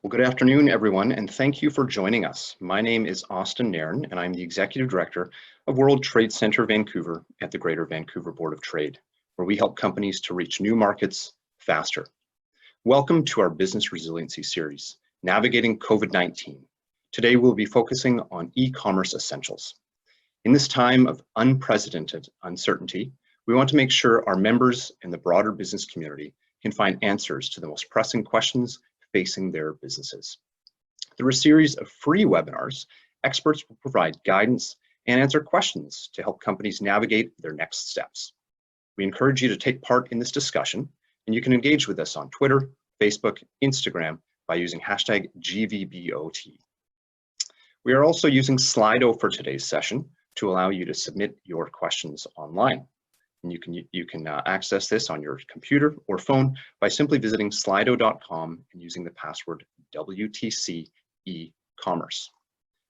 Well, good afternoon, everyone, and thank you for joining us. My name is Austin Nairn, and I'm the Executive Director of World Trade Center Vancouver at the Greater Vancouver Board of Trade, where we help companies to reach new markets faster. Welcome to our Business Resiliency series, Navigating COVID-19. Today, we'll be focusing on e-commerce essentials. In this time of unprecedented uncertainty, we want to make sure our members and the broader business community can find answers to the most pressing questions facing their businesses. Through a series of free webinars, experts will provide guidance and answer questions to help companies navigate their next steps. We encourage you to take part in this discussion, and you can engage with us on Twitter, Facebook, Instagram by using hashtag GVBOT. We are also using Slido for today's session to allow you to submit your questions online. And you can access this on your computer or phone by simply visiting slido.com and using the password WTC ECommerce.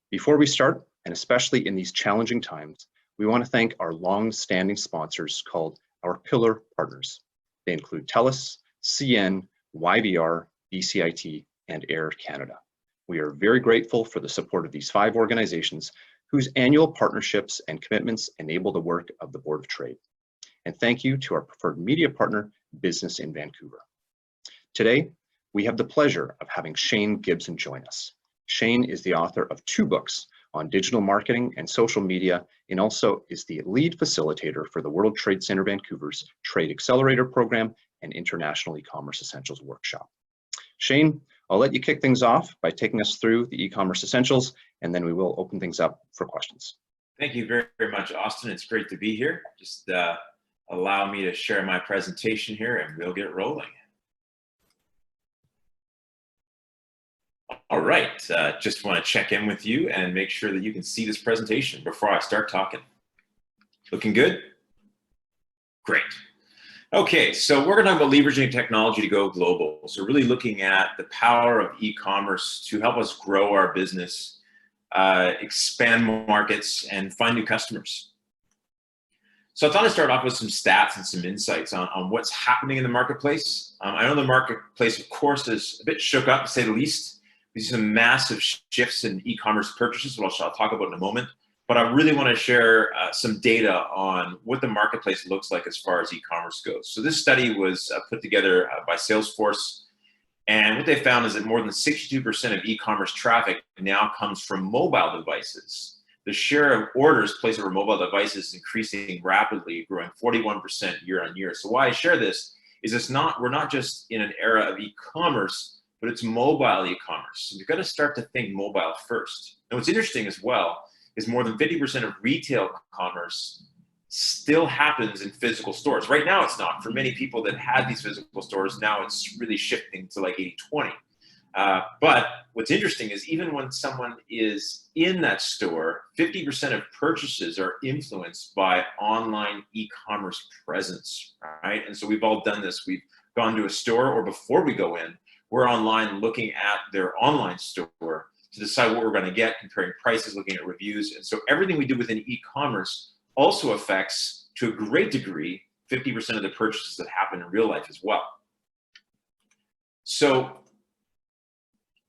Before we start, and especially in these challenging times, we want to thank our long-standing sponsors called our Pillar Partners. They include TELUS, CN, YVR, BCIT, and Air Canada. We are very grateful for the support of these 5 organizations whose annual partnerships and commitments enable the work of the Board of Trade. And thank you to our preferred media partner, Business in Vancouver. Today, we have the pleasure of having Shane Gibson join us. Shane is the author of 2 books on digital marketing and social media, and also is the lead facilitator for the World Trade Center Vancouver's Trade Accelerator Program and International ECommerce Essentials Workshop. Shane, I'll let you kick things off by taking us through the e-commerce essentials, and then we will open things up for questions. Thank you very, very much, Austin. It's great to be here. Just allow me to share my presentation here and we'll get rolling. All right, just want to check in with you and make sure that you can see this presentation before I start talking. Looking good? Great. Okay, so we're going to talk about leveraging technology to go global. So really looking at the power of e-commerce to help us grow our business, expand markets, and find new customers. So I thought I'd start off with some stats and some insights on what's happening in the marketplace. I know the marketplace, of course, is a bit shook up, to say the least. We see some massive shifts in e-commerce purchases, which I'll talk about in a moment. But I really want to share some data on what the marketplace looks like as far as e-commerce goes. So this study was put together by Salesforce. And what they found is that more than 62% of e-commerce traffic now comes from mobile devices. The share of orders placed over mobile devices is increasing rapidly, growing 41% year on year. So why I share this is we're not just in an era of e-commerce, but it's mobile e-commerce. So we've got to start to think mobile first. And what's interesting as well is more than 50% of retail commerce still happens in physical stores. Right now it's not. For many people that had these physical stores, now it's really shifting to like 80-20. But what's interesting is even when someone is in that store, 50% of purchases are influenced by online e-commerce presence, right? And so we've all done this. We've gone to a store, or before we go in, we're online looking at their online store to decide what we're going to get, comparing prices, looking at reviews. And so everything we do within e-commerce also affects, to a great degree, 50% of the purchases that happen in real life as well. So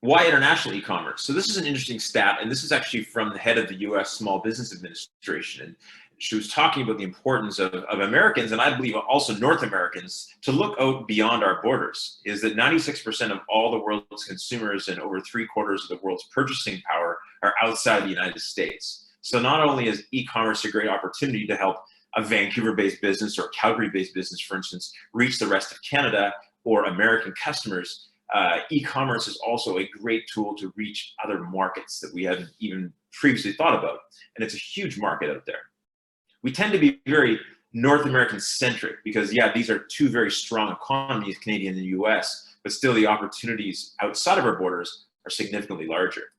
why international e-commerce? So this is an interesting stat, and this is actually from the head of the US Small Business Administration. And she was talking about the importance of Americans, and I believe also North Americans, to look out beyond our borders. Is that 96% of all the world's consumers and over 3/4 of the world's purchasing power are outside the United States. So not only is e-commerce a great opportunity to help a Vancouver-based business or a Calgary-based business, for instance, reach the rest of Canada or American customers, e-commerce is also a great tool to reach other markets that we hadn't even previously thought about. And it's a huge market out there. We tend to be very North American centric because, yeah, these are 2 very strong economies, Canadian and the US, but still the opportunities outside of our borders are significantly larger.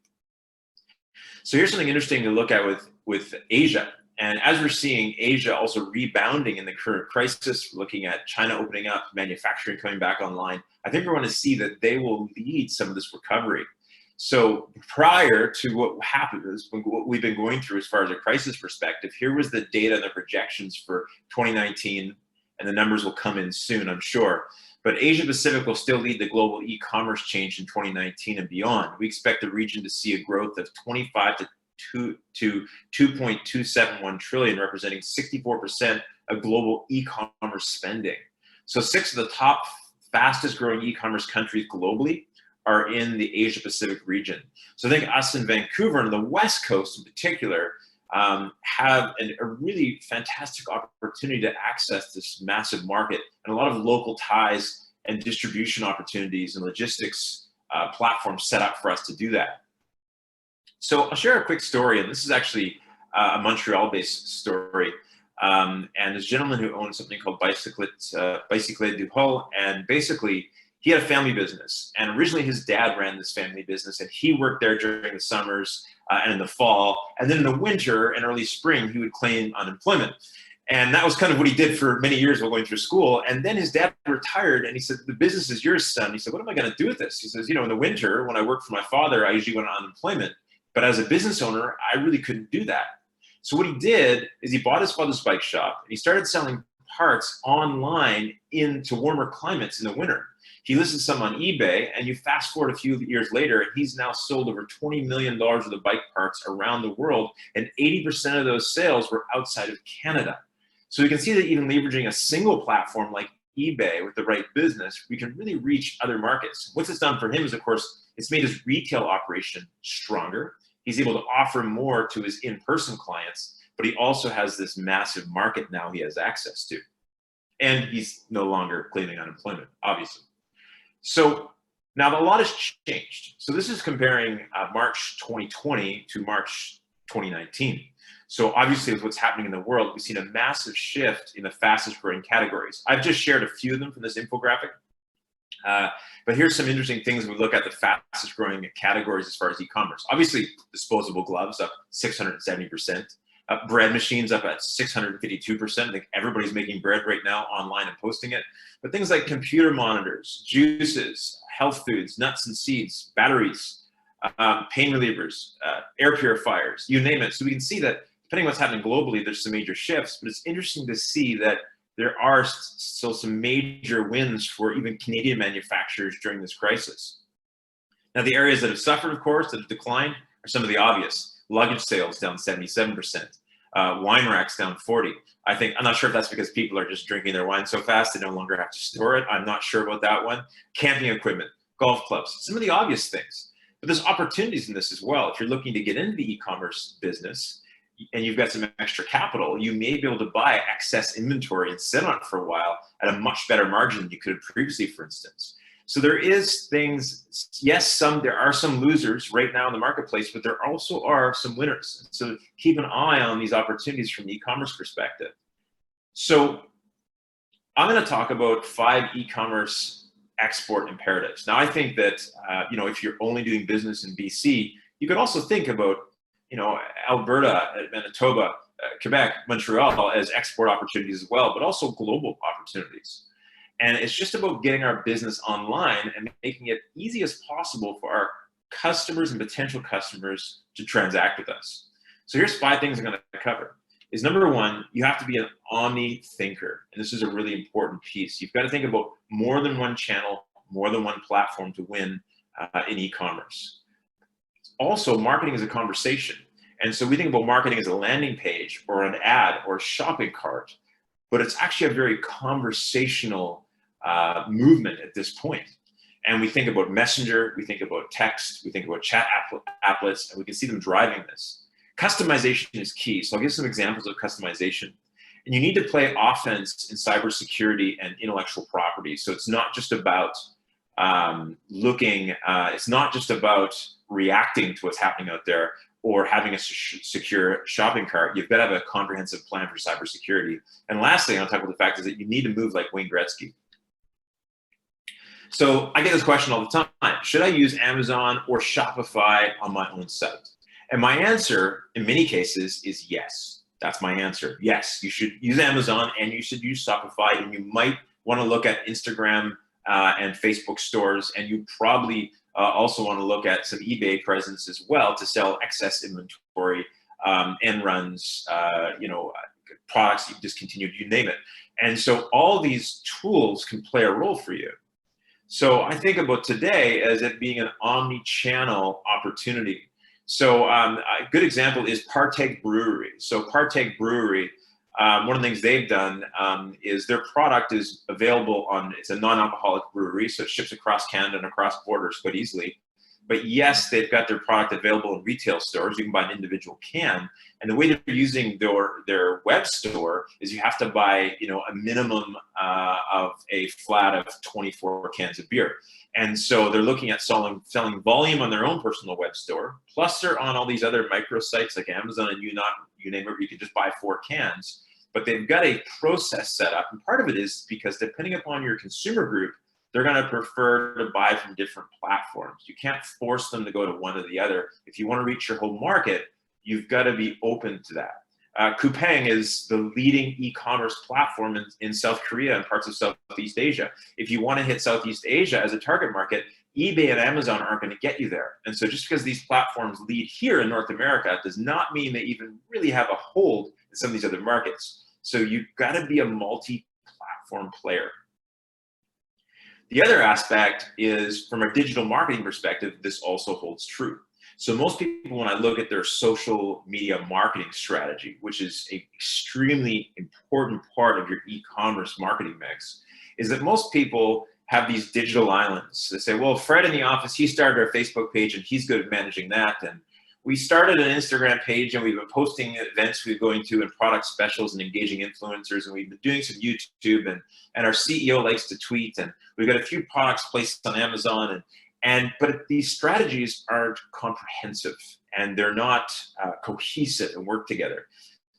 So here's something interesting to look at with Asia. And as we're seeing Asia also rebounding in the current crisis, looking at China opening up, manufacturing coming back online, I think we're going to see that they will lead some of this recovery. So prior to what happened, what we've been going through as far as a crisis perspective, here was the data and the projections for 2019, and the numbers will come in soon, I'm sure. But Asia Pacific will still lead the global e-commerce change in 2019 and beyond. We expect the region to see a growth of 25 to 2.271 trillion, representing 64% of global e-commerce spending. So 6 of the top fastest growing e-commerce countries globally are in the Asia Pacific region. So I think us in Vancouver and the West Coast in particular have a really fantastic opportunity to access this massive market, and a lot of local ties and distribution opportunities and logistics platforms set up for us to do that. So I'll share a quick story, and this is actually a Montreal-based story. And this gentleman who owns something called Bicyclette du Hull, and basically he had a family business, and originally his dad ran this family business, and he worked there during the summers and in the fall, and then in the winter and early spring he would claim unemployment. And that was kind of what he did for many years while going through school. And then his dad retired, and he said, "The business is yours, son." He said, "What am I going to do with this?" He says, "You know, in the winter when I worked for my father, I usually went on unemployment, but as a business owner, I really couldn't do that." So what he did is he bought his father's bike shop, and he started selling parts online into warmer climates in the winter. He listed some on eBay, and you fast forward a few years later, and he's now sold over $20 million worth of bike parts around the world, and 80% of those sales were outside of Canada. So you can see that even leveraging a single platform like eBay with the right business, we can really reach other markets. What it's done for him is, of course, it's made his retail operation stronger. He's able to offer more to his in-person clients, but he also has this massive market now he has access to. And he's no longer claiming unemployment, obviously. So now a lot has changed. So this is comparing March 2020 to March 2019. So obviously with what's happening in the world, we've seen a massive shift in the fastest growing categories. I've just shared a few of them from this infographic. But here's some interesting things when we look at the fastest growing categories as far as e-commerce. Obviously, disposable gloves up 670%. Bread machines up at 652%. I think everybody's making bread right now online and posting it. But things like computer monitors, juices, health foods, nuts and seeds, batteries, pain relievers, air purifiers, you name it. So we can see that depending on what's happening globally, there's some major shifts, but it's interesting to see that there are still some major wins for even Canadian manufacturers during this crisis. Now, the areas that have suffered, of course, that have declined are some of the obvious. Luggage sales down 77%, wine racks down 40%. I'm not sure if that's because people are just drinking their wine so fast they no longer have to store it. I'm not sure about that one. Camping equipment, golf clubs, some of the obvious things. But there's opportunities in this as well. If you're looking to get into the e-commerce business and you've got some extra capital, you may be able to buy excess inventory and sit on it for a while at a much better margin than you could have previously, for instance. So there is things, yes, there are some losers right now in the marketplace, but there also are some winners. So keep an eye on these opportunities from the e-commerce perspective. So I'm going to talk about 5 e-commerce export imperatives. Now, I think that, if you're only doing business in BC, you could also think about, Alberta, Manitoba, Quebec, Montreal as export opportunities as well, but also global opportunities. And it's just about getting our business online and making it easy as possible for our customers and potential customers to transact with us. So here's 5 things I'm going to cover. Is number 1, you have to be an omni thinker. And this is a really important piece. You've got to think about more than one channel, more than one platform to win in e-commerce. Also, marketing is a conversation. And so we think about marketing as a landing page or an ad or a shopping cart, but it's actually a very conversational movement at this point. And we think about Messenger, we think about text, we think about chat applets, and we can see them driving this. Customization is key. So I'll give some examples of customization. And you need to play offense in cybersecurity and intellectual property. So it's not just about it's not just about reacting to what's happening out there or having a secure shopping cart. You've got to have a comprehensive plan for cybersecurity. And lastly, on top of the fact is that you need to move like Wayne Gretzky. So I get this question all the time. Should I use Amazon or Shopify on my own site? And my answer in many cases is yes. That's my answer. Yes, you should use Amazon and you should use Shopify, and you might want to look at Instagram and Facebook stores, and you probably also want to look at some eBay presence as well to sell excess inventory, end runs, products you've discontinued, you name it. And so all these tools can play a role for you. So I think about today as it being an omni-channel opportunity. So a good example is Partake Brewery. So Partake Brewery, one of the things they've done is their product is available on, it's a non-alcoholic brewery, so it ships across Canada and across borders quite easily. But yes, they've got their product available in retail stores. You can buy an individual can. And the way they're using their web store is you have to buy, a minimum of a flat of 24 cans of beer. And so they're looking at selling volume on their own personal web store. Plus they're on all these other micro sites like Amazon and you name it, where you can just buy 4 cans. But they've got a process set up. And part of it is because depending upon your consumer group, they're going to prefer to buy from different platforms. You can't force them to go to one or the other. If you want to reach your whole market, you've got to be open to that. Coupang is the leading e-commerce platform in South Korea and parts of Southeast Asia. If you want to hit Southeast Asia as a target market, eBay and Amazon aren't going to get you there. And so just because these platforms lead here in North America does not mean they even really have a hold in some of these other markets. So you've got to be a multi-platform player. The other aspect is, from a digital marketing perspective, this also holds true. So most people, when I look at their social media marketing strategy, which is an extremely important part of your e-commerce marketing mix, is that most people have these digital islands. They say, well, Fred in the office, he started our Facebook page and he's good at managing that. And we started an Instagram page and we've been posting events we're going to and product specials and engaging influencers, and we've been doing some YouTube, and our CEO likes to tweet, and we've got a few products placed on Amazon, but these strategies aren't comprehensive and they're not cohesive and work together.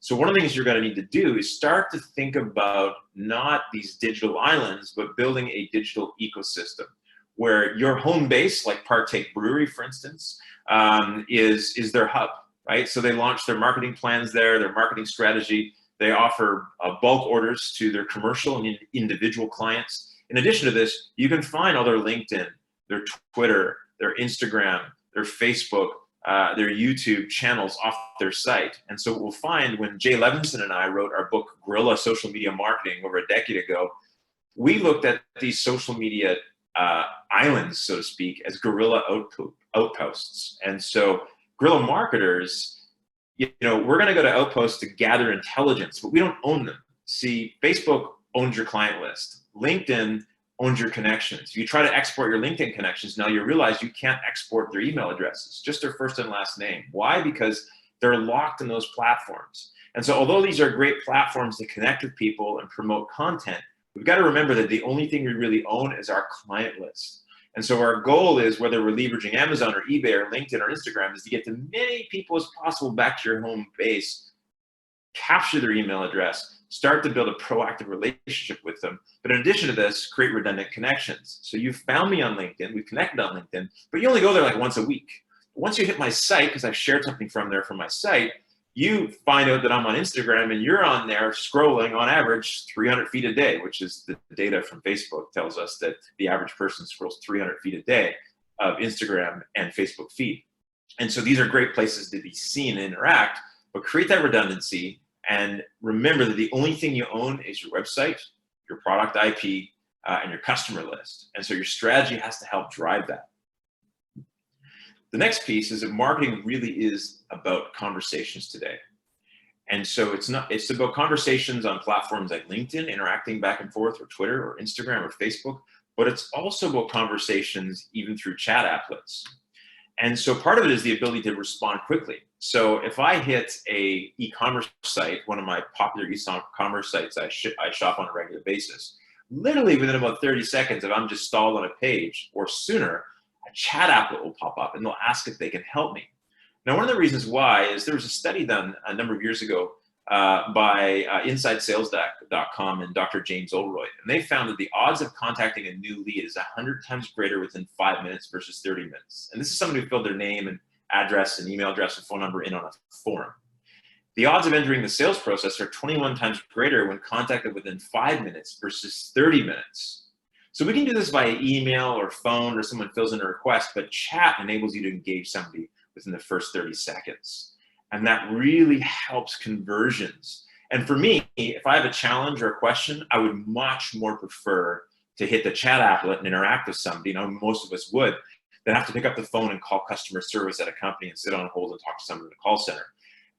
So one of the things you're going to need to do is start to think about not these digital islands, but building a digital ecosystem where your home base, like Partake Brewery, for instance, is their hub, right? So they launch their marketing plans there, their marketing strategy. They offer bulk orders to their commercial and individual clients. In addition to this, you can find all their LinkedIn, their Twitter, their Instagram, their Facebook, their YouTube channels off their site. And so what we'll find, when Jay Levinson and I wrote our book, Guerrilla Social Media Marketing, over a decade ago, we looked at these social media islands, so to speak, as guerrilla outposts. And so guerrilla marketers, we're going to go to outposts to gather intelligence, but we don't own them. See, Facebook owns your client list. LinkedIn owns your connections. If you try to export your LinkedIn connections, now you realize you can't export their email addresses, just their first and last name. Why? Because they're locked in those platforms. And so although these are great platforms to connect with people and promote content, we've got to remember that the only thing we really own is our client list. And so our goal is, whether we're leveraging Amazon or eBay or LinkedIn or Instagram, is to get to many people as possible back to your home base, capture their email address, start to build a proactive relationship with them. But in addition to this, create redundant connections. So you found me on LinkedIn, we've connected on LinkedIn, but you only go there like once a week. Once you hit my site, because I've shared something from there from my site, you find out that I'm on Instagram and you're on there scrolling on average 300 feet a day, which is the data from Facebook tells us that the average person scrolls 300 feet a day of Instagram and Facebook feed. And so these are great places to be seen and interact, but create that redundancy and remember that the only thing you own is your website, your product IP, and your customer list. And so your strategy has to help drive that. The next piece is that marketing really is about conversations today. And so it's about conversations on platforms like LinkedIn, interacting back and forth, or Twitter or Instagram or Facebook, but it's also about conversations even through chat applets. And so part of it is the ability to respond quickly. So if I hit a e-commerce site, one of my popular e-commerce sites I shop on a regular basis, literally within about 30 seconds, if I'm just stalled on a page or sooner, a chat applet will pop up and they'll ask if they can help me. Now, one of the reasons why is there was a study done a number of years ago by InsideSales.com and Dr. James Oldroyd, and they found that the odds of contacting a new lead is 100 times greater within 5 minutes versus 30 minutes. And this is someone who filled their name and address and email address and phone number in on a form. The odds of entering the sales process are 21 times greater when contacted within 5 minutes versus 30 minutes. So we can do this via email or phone, or someone fills in a request, but chat enables you to engage somebody within the first 30 seconds. And that really helps conversions. And for me, if I have a challenge or a question, I would much more prefer to hit the chat applet and interact with somebody. Most of us would, than have to pick up the phone and call customer service at a company and sit on hold and talk to someone in the call center.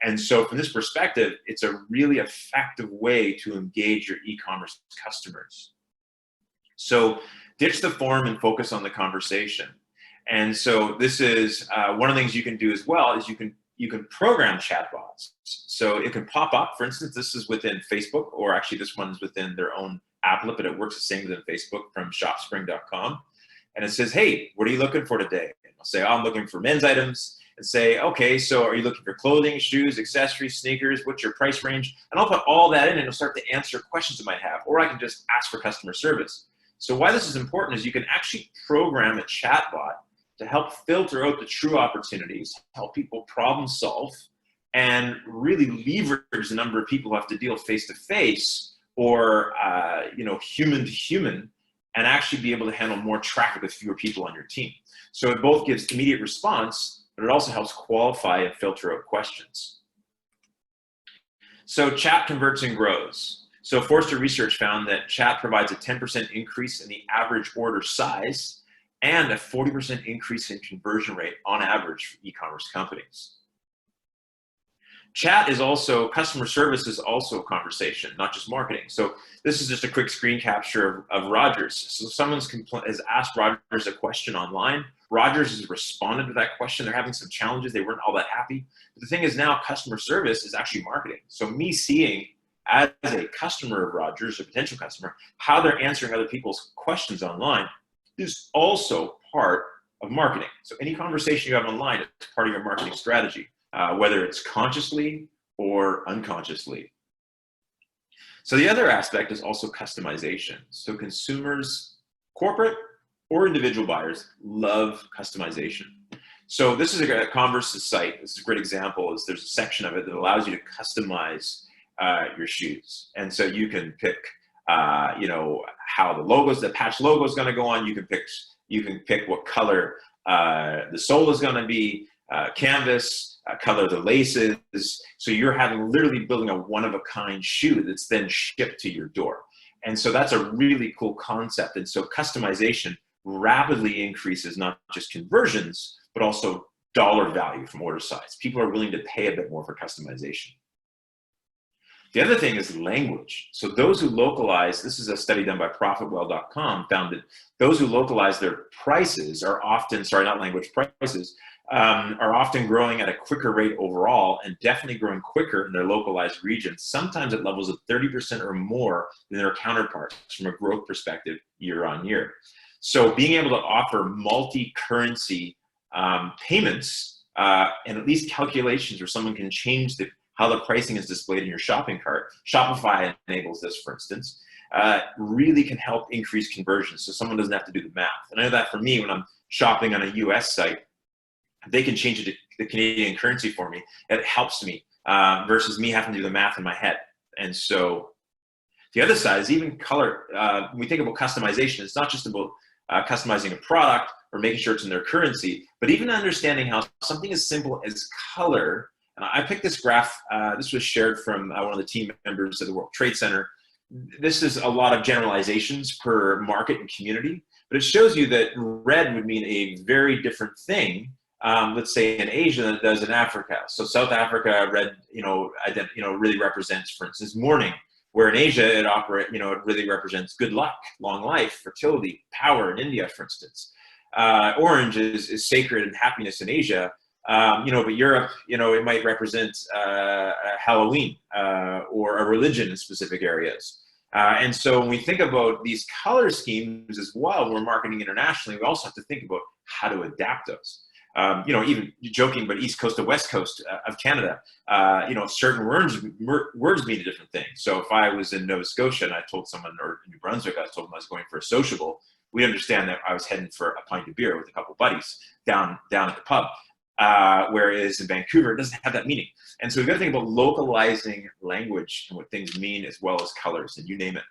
And so from this perspective, it's a really effective way to engage your e-commerce customers. So ditch the form and focus on the conversation. And so this is one of the things you can do as well is you can program chatbots. So it can pop up. For instance, this is within Facebook, or actually this one's within their own applet, but it works the same within Facebook from shopspring.com. And it says, hey, what are you looking for today? And I'll say, oh, I'm looking for men's items. And say, okay, so are you looking for clothing, shoes, accessories, sneakers? What's your price range? And I'll put all that in and it'll start to answer questions I might have, or I can just ask for customer service. So why this is important is you can actually program a chatbot to help filter out the true opportunities, help people problem solve, and really leverage the number of people who have to deal face-to-face or human to human, and actually be able to handle more traffic with fewer people on your team. So it both gives immediate response, but it also helps qualify and filter out questions. So chat converts and grows. So Forrester research found that chat provides a 10% increase in the average order size and a 40% increase in conversion rate on average for e-commerce companies. Chat is also, customer service is also conversation, not just marketing. So this is just a quick screen capture of Rogers. So someone has asked Rogers a question online. Rogers has responded to that question. They're having some challenges. They weren't all that happy. But the thing is now customer service is actually marketing. So me seeing as a customer of Rogers, a potential customer, how they're answering other people's questions online is also part of marketing. So any conversation you have online is part of your marketing strategy. Whether it's consciously or unconsciously. So the other aspect is also customization. So consumers, corporate or individual buyers, love customization. So this is a Converse's site. This is a great example. There's a section of it that allows you to customize your shoes. And so you can pick, how the patch logo is going to go on. You can pick what color the sole is going to be, canvas, color the laces. So you're literally building a one-of-a-kind shoe that's then shipped to your door. And so that's a really cool concept. And so customization rapidly increases not just conversions, but also dollar value from order size. People are willing to pay a bit more for customization. The other thing is language. So those who localize, this is a study done by profitwell.com, found that those who localize their prices are often, prices, are often growing at a quicker rate overall, and definitely growing quicker in their localized regions, sometimes at levels of 30% or more than their counterparts from a growth perspective year on year. So being able to offer multi-currency payments and at least calculations where someone can change how the pricing is displayed in your shopping cart. Shopify enables this, for instance, really can help increase conversions so someone doesn't have to do the math. And I know that for me, when I'm shopping on a US site, they can change it to the Canadian currency for me. It helps me versus me having to do the math in my head. And so the other side is even color. When we think about customization, it's not just about customizing a product or making sure it's in their currency, but even understanding how something as simple as color. And I picked this graph. This was shared from one of the team members of the World Trade Center. This is a lot of generalizations per market and community, but it shows you that red would mean a very different thing, let's say in Asia, than it does in Africa. So South Africa, red, really represents, for instance, mourning. Where in Asia, it really represents good luck, long life, fertility, power in India, for instance. Orange is sacred and happiness in Asia. But Europe, it might represent Halloween or a religion in specific areas. And so when we think about these color schemes as well, when we're marketing internationally, we also have to think about how to adapt those. Even joking, but East Coast to West Coast of Canada, certain words mean a different thing. So if I was in Nova Scotia and I told someone, or New Brunswick, I told them I was going for a sociable, we understand that I was heading for a pint of beer with a couple of buddies down at the pub. Whereas in Vancouver, it doesn't have that meaning. And so we've got to think about localizing language and what things mean as well as colors, and you name it.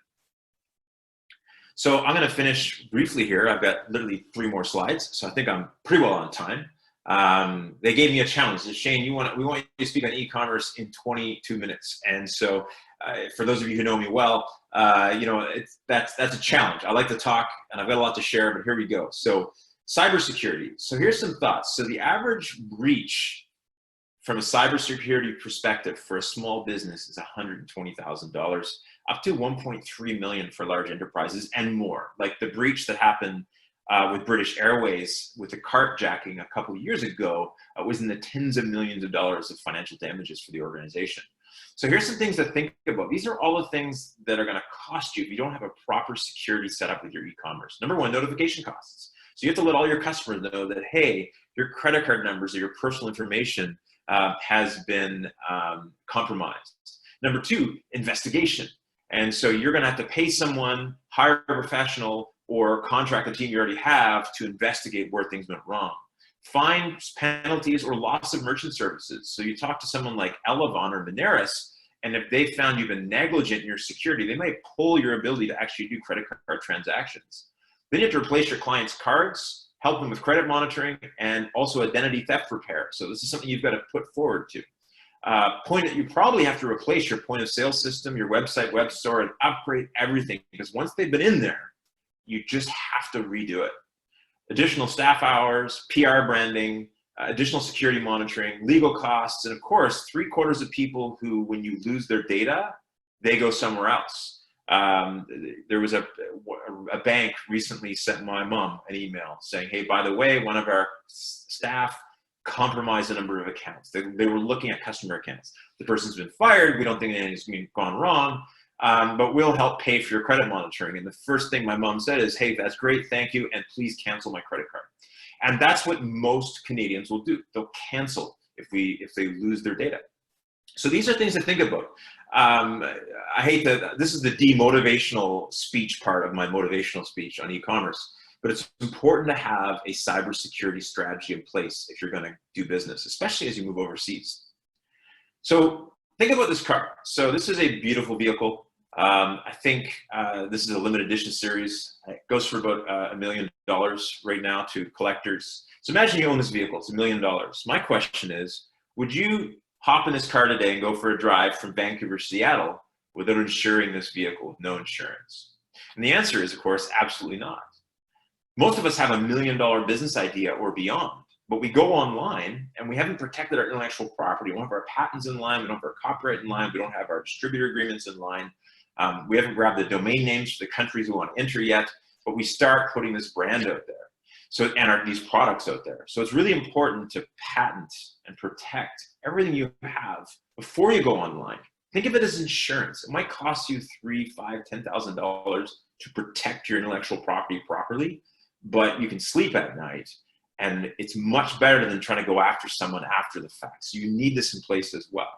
So I'm going to finish briefly here. I've got literally 3 more slides, so I think I'm pretty well on time. They gave me a challenge. They said, Shane, we want you to speak on e-commerce in 22 minutes. And so for those of you who know me well, that's a challenge. I like to talk and I've got a lot to share, but here we go. So cybersecurity. So here's some thoughts. So the average breach from a cybersecurity perspective for a small business is $120,000, up to $1.3 million for large enterprises and more. Like the breach that happened with British Airways with the carjacking a couple of years ago was in the tens of millions of dollars of financial damages for the organization. So here's some things to think about. These are all the things that are going to cost you if you don't have a proper security setup with your e-commerce. Number one, notification costs. So you have to let all your customers know that, hey, your credit card numbers or your personal information has been compromised. Number two, investigation. And so you're going to have to pay someone, hire a professional, or contract the team you already have to investigate where things went wrong. Fines, penalties, or loss of merchant services. So you talk to someone like Elavon or Moneris, and if they found you've been negligent in your security, they might pull your ability to actually do credit card transactions. Then you have to replace your client's cards, help them with credit monitoring, and also identity theft repair. So this is something you've got to put forward to. Point that you probably have to replace your point of sale system, your website, web store, and upgrade everything, because once they've been in there, you just have to redo it. Additional staff hours, PR branding, additional security monitoring, legal costs, and of course, 3/4 of people who, when you lose their data, they go somewhere else. There was a bank recently sent my mom an email saying, hey, by the way, one of our staff compromised a number of accounts. They were looking at customer accounts. The person's been fired. We don't think anything's gone wrong. But we'll help pay for your credit monitoring. And the first thing my mom said is, hey, that's great, thank you, and please cancel my credit card. And that's what most Canadians will do. They'll cancel if they lose their data. So these are things to think about. I hate that this is the demotivational speech part of my motivational speech on e-commerce, but it's important to have a cybersecurity strategy in place if you're going to do business, especially as you move overseas. So think about this car. So this is a beautiful vehicle. I think this is a limited edition series. It goes for about $1 million right now to collectors. So imagine you own this vehicle, it's $1 million. My question is, would you hop in this car today and go for a drive from Vancouver to Seattle without insuring this vehicle with no insurance? And the answer is, of course, absolutely not. Most of us have $1 million business idea or beyond, but we go online and we haven't protected our intellectual property. We don't have our patents in line, we don't have our copyright in line, we don't have our distributor agreements in line. We haven't grabbed the domain names for the countries we want to enter yet, but we start putting this brand out there. So, and these products out there. So it's really important to patent and protect everything you have before you go online. Think of it as insurance. It might cost you $3,000, $5,000, $10,000 to protect your intellectual property properly, but you can sleep at night, and it's much better than trying to go after someone after the fact. So you need this in place as well.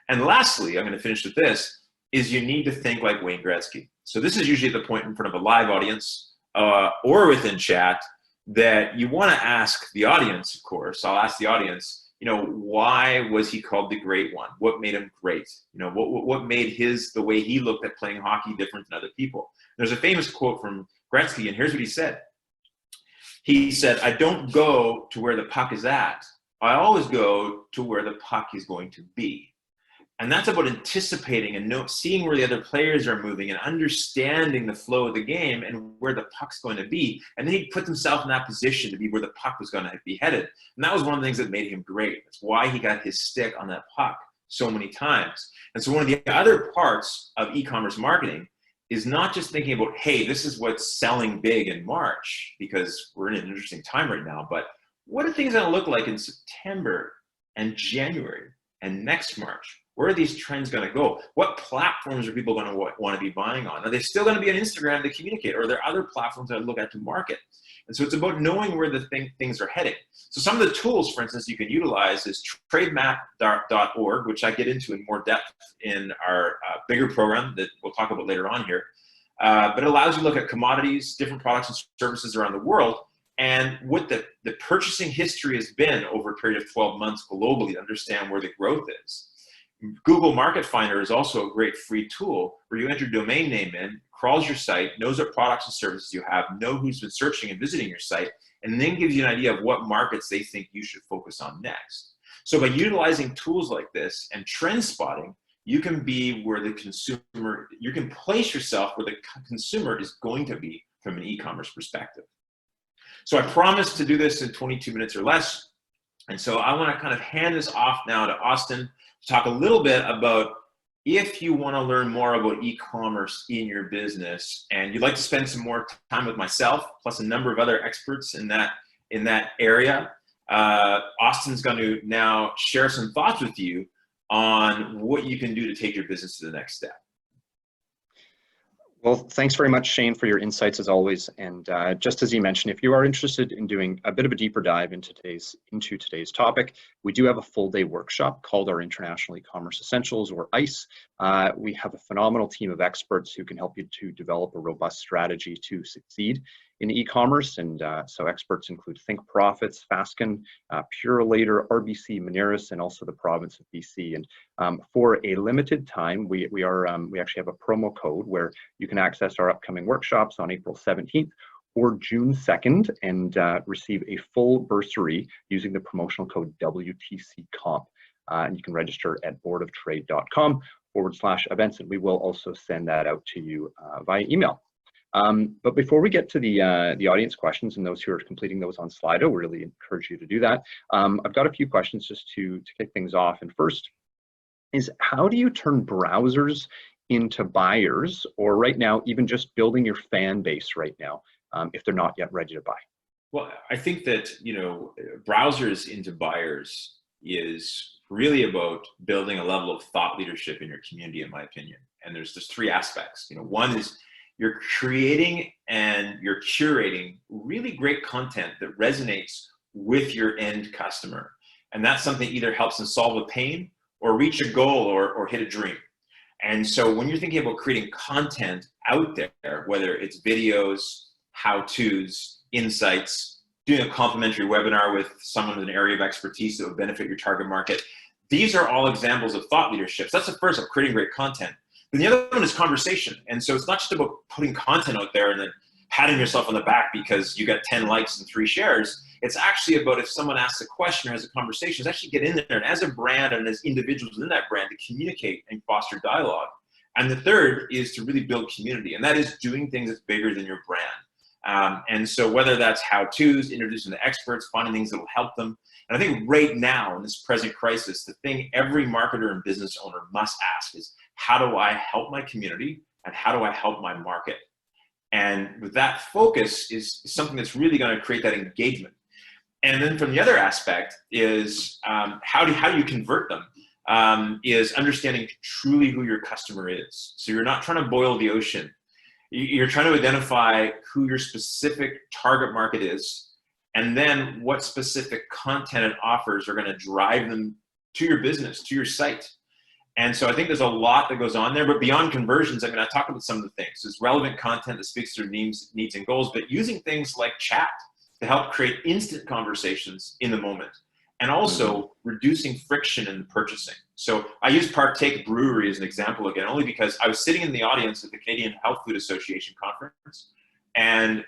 And lastly, I'm going to finish with this, is you need to think like Wayne Gretzky. So this is usually the point in front of a live audience or within chat that you want to ask the audience, of course. I'll ask the audience, why was he called the Great One? What made him great? What made the way he looked at playing hockey different than other people? There's a famous quote from Gretzky, and here's what he said. He said, I don't go to where the puck is at. I always go to where the puck is going to be. And that's about anticipating and seeing where the other players are moving and understanding the flow of the game and where the puck's going to be. And then he put himself in that position to be where the puck was going to be headed. And that was one of the things that made him great. That's why he got his stick on that puck so many times. And so one of the other parts of e-commerce marketing is not just thinking about, hey, this is what's selling big in March, because we're in an interesting time right now, but what are things going to look like in September and January and next March? Where are these trends going to go? What platforms are people going to want to be buying on? Are they still going to be on Instagram to communicate? Or are there other platforms that I look at to market? And so it's about knowing where the things are heading. So some of the tools, for instance, you can utilize is trademap.org, which I get into in more depth in our bigger program that we'll talk about later on here. But it allows you to look at commodities, different products and services around the world, and what the purchasing history has been over a period of 12 months globally to understand where the growth is. Google Market Finder is also a great free tool where you enter your domain name in, crawls your site, knows what products and services you have, know who's been searching and visiting your site, and then gives you an idea of what markets they think you should focus on next. So by utilizing tools like this and trend spotting, you can be where the consumer, you can place yourself where the consumer is going to be from an e-commerce perspective. So I promised to do this in 22 minutes or less. And so I want to kind of hand this off now to Austin to talk a little bit about if you want to learn more about e-commerce in your business and you'd like to spend some more time with myself, plus a number of other experts in that area, Austin's going to now share some thoughts with you on what you can do to take your business to the next step. Well, thanks very much, Shane, for your insights as always. And just as you mentioned, if you are interested in doing a bit of a deeper dive into today's topic, we do have a full-day workshop called our International ECommerce Essentials, or ICE. We have a phenomenal team of experts who can help you to develop a robust strategy to succeed in e-commerce. And so experts include Think Profits, Fasken, Purolator, RBC, Moneris, and also the province of BC. And for a limited time, we actually have a promo code where you can access our upcoming workshops on April 17th or June 2nd and receive a full bursary using the promotional code WTCComp. And you can register at boardoftrade.com/events, and we will also send that out to you via email. But before we get to the audience questions and those who are completing those on Slido, we really encourage you to do that. I've got a few questions just to kick things off. And first is, how do you turn browsers into buyers, or right now, even just building your fan base right now, if they're not yet ready to buy? Well, I think that, browsers into buyers is really about building a level of thought leadership in your community, in my opinion. And there's three aspects. One is you're creating and you're curating really great content that resonates with your end customer. And that's something that either helps them solve a pain or reach a goal or hit a dream. And so when you're thinking about creating content out there, whether it's videos, how-tos, insights, doing a complimentary webinar with someone with an area of expertise that would benefit your target market, these are all examples of thought leadership. So that's the first, of creating great content. Then the other one is conversation. And so it's not just about putting content out there and then patting yourself on the back because you got 10 likes and 3 shares. It's actually about, if someone asks a question or has a conversation, is actually get in there and as a brand and as individuals in that brand to communicate and foster dialogue. And the third is to really build community. And that is doing things that's bigger than your brand. And so whether that's how-tos, introducing the experts, finding things that will help them. And I think right now in this present crisis, the thing every marketer and business owner must ask is, how do I help my community and how do I help my market? And with that focus is something that's really going to create that engagement. And then from the other aspect is how do you convert them, is understanding truly who your customer is. So you're not trying to boil the ocean. You're trying to identify who your specific target market is, and then what specific content and offers are going to drive them to your business, to your site. And so I think there's a lot that goes on there, but beyond conversions, I talk about some of the things. There's relevant content that speaks to their needs and goals, but using things like chat to help create instant conversations in the moment, and also reducing friction in the purchasing. So I use Partake Brewery as an example again, only because I was sitting in the audience at the Canadian Health Food Association conference, and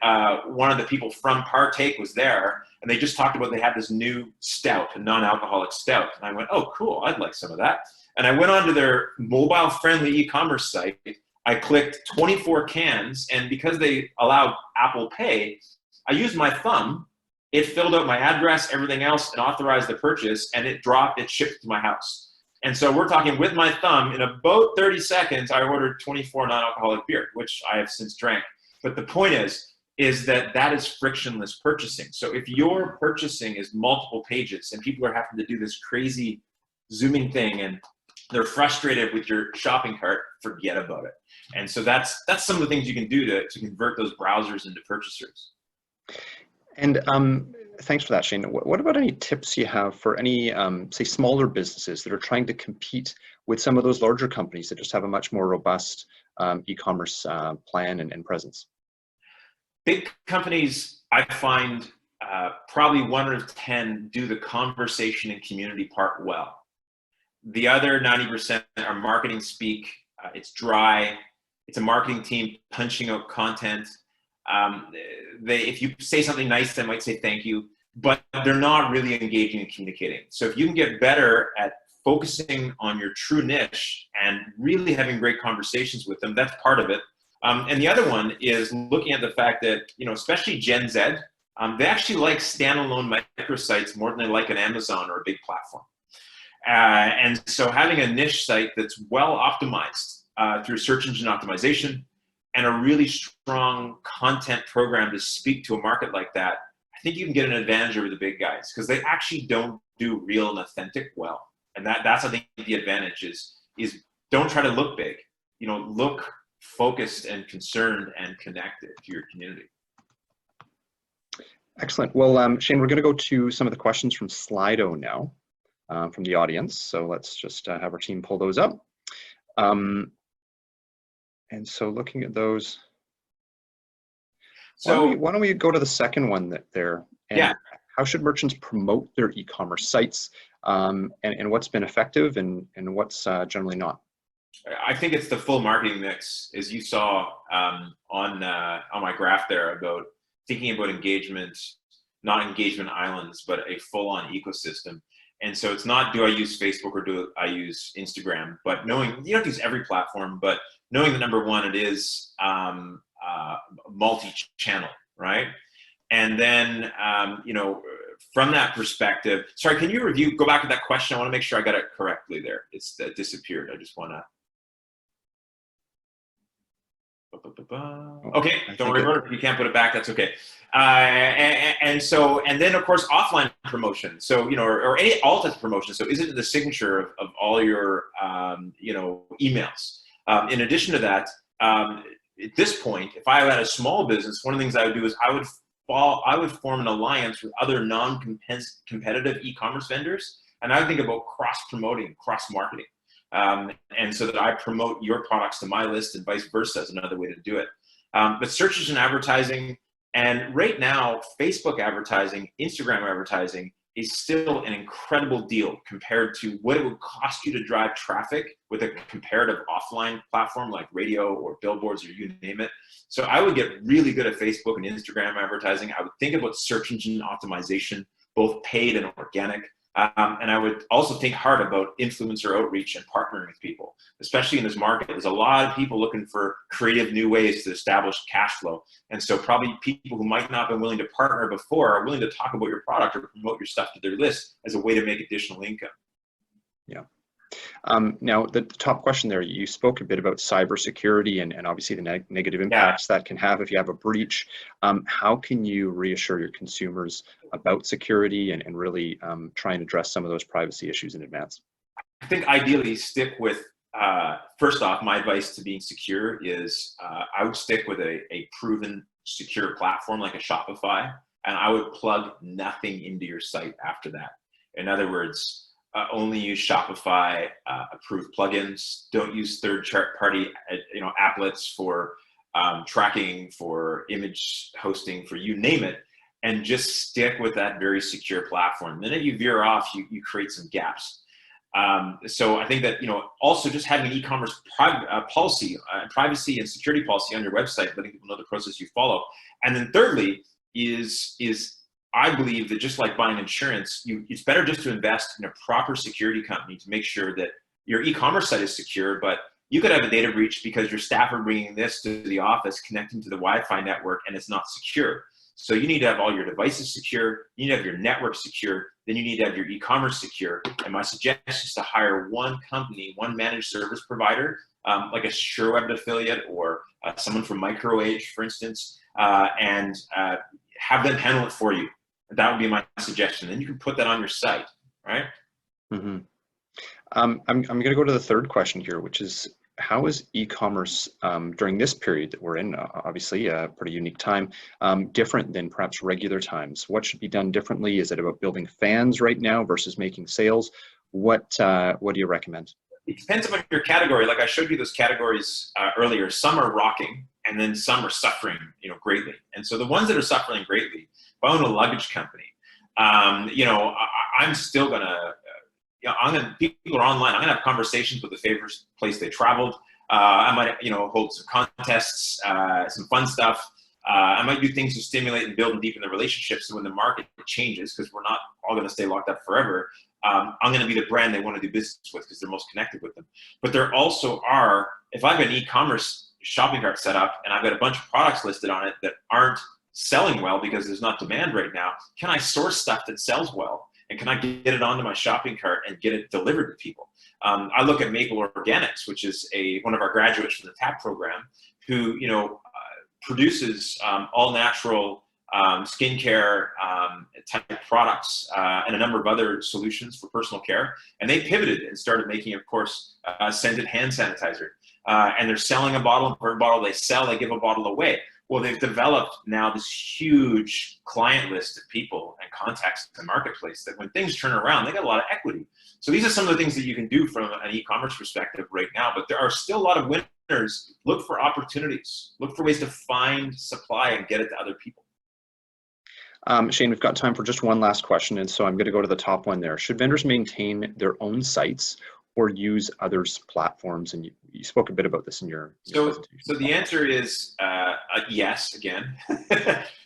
one of the people from Partake was there, and they just talked about they had this new stout, a non-alcoholic stout. And I went, oh, cool, I'd like some of that. And I went onto their mobile-friendly e-commerce site. I clicked 24 cans, and because they allow Apple Pay, I used my thumb. It filled out my address, everything else, and authorized the purchase, and it shipped to my house. And so we're talking with my thumb, in about 30 seconds, I ordered 24 non-alcoholic beer, which I have since drank. But the point is that is frictionless purchasing. So if your purchasing is multiple pages and people are having to do this crazy zooming thing and they're frustrated with your shopping cart, forget about it. And so that's some of the things you can do to convert those browsers into purchasers. And thanks for that, Shane. What about any tips you have for any, say, smaller businesses that are trying to compete with some of those larger companies that just have a much more robust e-commerce plan and presence? Big companies, I find, probably 1 out of 10 do the conversation and community part well. The other 90% are marketing speak. It's dry. It's a marketing team punching out content. if you say something nice, they might say thank you, but they're not really engaging and communicating. So if you can get better at focusing on your true niche and really having great conversations with them, that's part of it. And the other one is looking at the fact that, especially Gen Z, they actually like standalone microsites more than they like an Amazon or a big platform. And so having a niche site that's well optimized through search engine optimization and a really strong content program to speak to a market like that, I think you can get an advantage over the big guys because they actually don't do real and authentic well. And that's I think the advantage is don't try to look big. Look focused and concerned and connected to your community. Excellent. Well, Shane, we're going to go to some of the questions from Slido now, from the audience. So let's just have our team pull those up. And so looking at those, so why don't we go to the second one there? And yeah. How should merchants promote their e-commerce sites, and what's been effective and what's generally not? I think it's the full marketing mix, as you saw on my graph there, about thinking about engagement, not engagement islands, but a full-on ecosystem. And so it's not, do I use Facebook or do I use Instagram? But knowing, you don't use every platform, but knowing that number one, it is multi-channel, right? And then, from that perspective, sorry, can you go back to that question? I want to make sure I got it correctly there. It's disappeared. I just want to. Okay, don't worry about it. If you can't put it back, that's okay. And then of course offline promotion. So or any all types of promotion. So is it the signature of all your emails? In addition to that, at this point, if I had a small business, one of the things I would do is I would form an alliance with other non-competitive e-commerce vendors, and I would think about cross-promoting, cross-marketing. And so that I promote your products to my list and vice versa is another way to do it. But search engine advertising, and right now, Facebook advertising, Instagram advertising is still an incredible deal compared to what it would cost you to drive traffic with a comparative offline platform like radio or billboards or you name it. So I would get really good at Facebook and Instagram advertising. I would think about search engine optimization, both paid and organic. And I would also think hard about influencer outreach and partnering with people, especially in this market. There's a lot of people looking for creative new ways to establish cash flow. And so probably people who might not have been willing to partner before are willing to talk about your product or promote your stuff to their list as a way to make additional income. Yeah. Now, the top question there, you spoke a bit about cybersecurity and obviously the negative impacts that can have if you have a breach. How can you reassure your consumers about security and really try and address some of those privacy issues in advance? I think ideally stick with, first off, my advice to being secure is I would stick with a proven secure platform like a Shopify, and I would plug nothing into your site after that. In other words, only use Shopify approved plugins. Don't use third-party applets for tracking, for image hosting, for you name it, and just stick with that very secure platform. The minute you veer off, you create some gaps. So I think that also just having an e-commerce policy, privacy and security policy on your website, letting people know the process you follow. And then thirdly is I believe that just like buying insurance, it's better just to invest in a proper security company to make sure that your e-commerce site is secure, but you could have a data breach because your staff are bringing this to the office, connecting to the Wi-Fi network, and it's not secure. So you need to have all your devices secure, you need to have your network secure, then you need to have your e-commerce secure. And my suggestion is to hire one company, one managed service provider, like a SureWeb affiliate or someone from MicroAge, for instance, and have them handle it for you. That would be my suggestion. Then you can put that on your site, right? Mm-hmm. I'm going to go to the third question here, which is how is e-commerce during this period that we're in, obviously a pretty unique time, different than perhaps regular times? What should be done differently? Is it about building fans right now versus making sales? What do you recommend? It depends on your category. Like I showed you those categories earlier. Some are rocking, and then some are suffering, greatly. And so the ones that are suffering greatly, if I own a luggage company, I'm still gonna, people are online. I'm gonna have conversations with the favorite place they traveled. I might, hold some contests, some fun stuff. I might do things to stimulate and build and deepen the relationships. So when the market changes, because we're not all going to stay locked up forever, I'm going to be the brand they want to do business with because they're most connected with them. But there also are, if I've got an e-commerce shopping cart set up and I've got a bunch of products listed on it that aren't selling well because there's not demand right now, can I source stuff that sells well? And can I get it onto my shopping cart and get it delivered to people? I look at Maple Organics, which is one of our graduates from the TAP program, who produces all natural skincare type products and a number of other solutions for personal care. And they pivoted and started making, of course, scented hand sanitizer. And they're selling a bottle, and per bottle they sell, they give a bottle away. Well, they've developed now this huge client list of people and contacts in the marketplace that when things turn around, they got a lot of equity. So these are some of the things that you can do from an e-commerce perspective right now, but there are still a lot of winners. Look for opportunities, look for ways to find supply and get it to other people. Shane, we've got time for just one last question, and so I'm going to go to the top one there. Should vendors maintain their own sites or use others' platforms? And you spoke a bit about this in your presentation. So the answer is yes, again.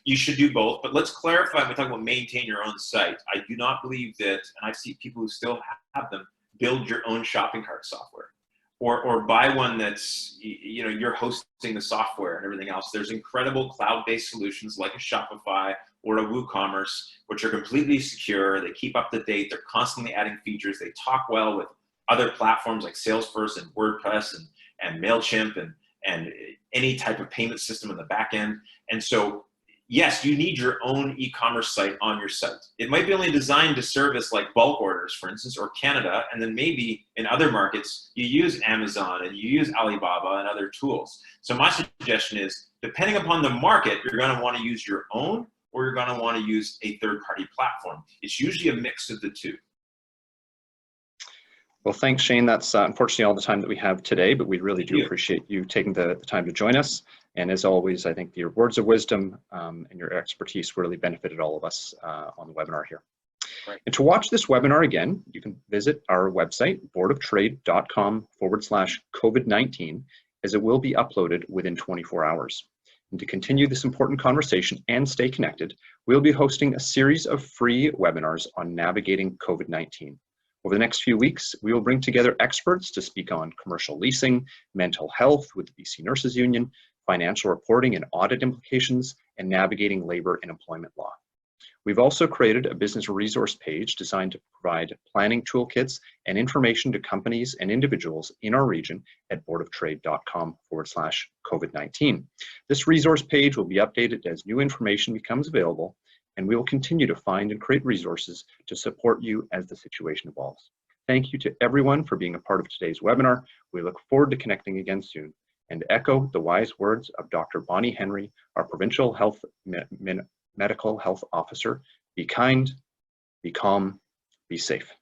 You should do both, but let's clarify when we talk about maintain your own site. I do not believe that, and I see people who still have them, build your own shopping cart software. Or buy one that's, you're hosting the software and everything else. There's incredible cloud-based solutions like a Shopify or a WooCommerce, which are completely secure. They keep up to date. They're constantly adding features. They talk well with other platforms like Salesforce and WordPress and MailChimp and any type of payment system in the back end. And so, yes, you need your own e-commerce site on your site. It might be only designed to service like bulk orders, for instance, or Canada, and then maybe in other markets, you use Amazon and you use Alibaba and other tools. So my suggestion is, depending upon the market, you're gonna wanna use your own or you're gonna wanna use a third-party platform. It's usually a mix of the two. Well, thanks, Shane. That's unfortunately all the time that we have today, but we really do appreciate you taking the time to join us. And as always, I think your words of wisdom and your expertise really benefited all of us on the webinar here. Right. And to watch this webinar again, you can visit our website, boardoftrade.com/COVID-19, as it will be uploaded within 24 hours. And to continue this important conversation and stay connected, we'll be hosting a series of free webinars on navigating COVID-19. Over the next few weeks, we will bring together experts to speak on commercial leasing, mental health with the BC Nurses Union, financial reporting and audit implications, and navigating labor and employment law. We've also created a business resource page designed to provide planning toolkits and information to companies and individuals in our region at boardoftrade.com/COVID-19. This resource page will be updated as new information becomes available, and we will continue to find and create resources to support you as the situation evolves. Thank you to everyone for being a part of today's webinar. We look forward to connecting again soon, and echo the wise words of Dr. Bonnie Henry, our Provincial Medical Health Officer: be kind, be calm, be safe.